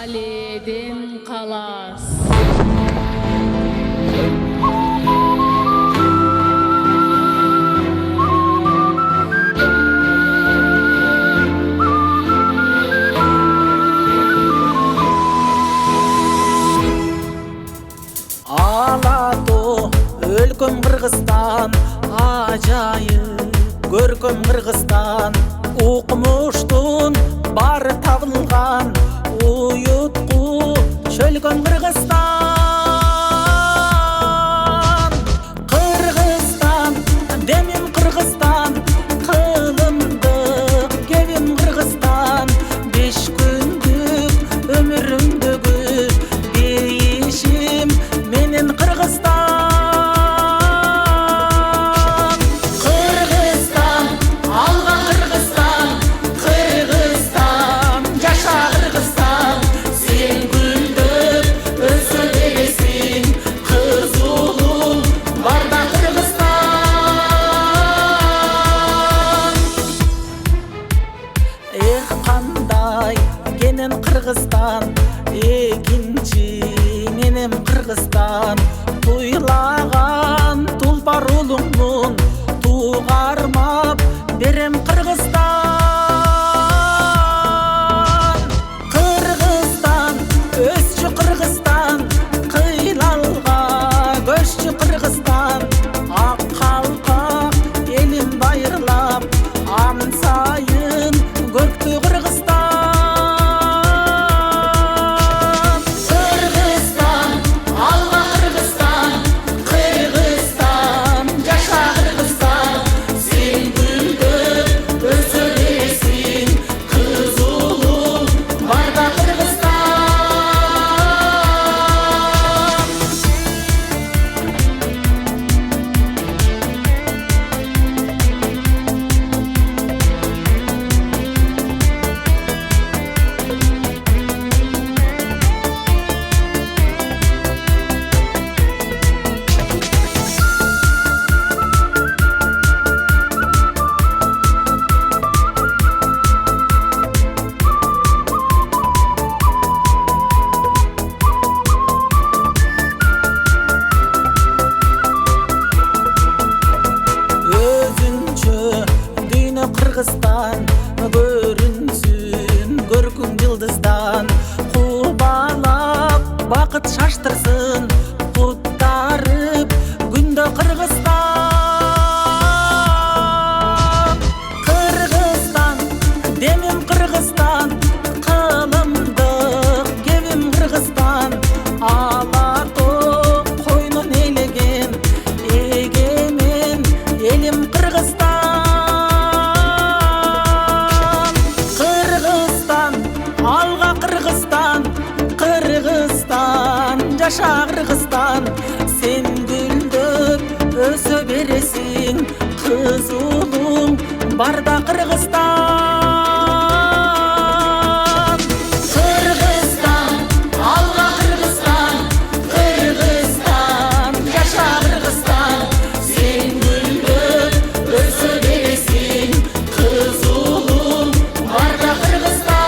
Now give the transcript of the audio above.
Баледен қалас. Алату өлкөм Кыргызстан, ажайып көркөм Кыргызстан. Укмуштун бары табылган, уютку чөлгөн Кыргызстан. Кыргызстан, демим Кыргызстан, кылымдык кебим Кыргызстан. 5 күндүк өмүрүмдөгү бейишим менен Кыргызстан. Кыргызстан, алга Кыргызстан, Кыргызстан, жаша Кыргызстан. Сен гүлдөп өсө бересиң, кыз улуң барда Кыргызстан. Эх, кандай кенен Кыргызстан, экинчи менен Кыргызстан. Туйлаган тулпар улуңмун, тугармап берем Кыргызстан. Кыргызстан, өсчү Кыргызстан, кыйлалга көччү Кыргызстан. Ак калпак элин байырлап, анын сайын көктү Кыргызстан. Кыргызстан, алга Кыргызстан, Кыргызстан, жаша Кыргызстан. Сен гүлдөп өсө бересиң, кыз улуң барда Кыргызстан. Өзүнчө дүйнө Кыргызстан, көрүнсүн көркүң жылдыздан. Кубалап бакыт шаштырсын, куттарып күндө Кыргызстан. Кыргызстан, демим Кыргызстан, кылымдык кебим Кыргызстан. Алатоо койнун ээлеген, эгемен элим Кыргызстан. Кыргызстан, алга Кыргызстан, Кыргызстан, жаша Кыргызстан. Сен гүлдөп өсө бересиң, кыз улуң барда Кыргызстан. Кыргызстан, алга Кыргызстан, Кыргызстан, жаша Кыргызстан. Сен гүлдөп өсө бересиң, кыз улуң барда Кыргызстан.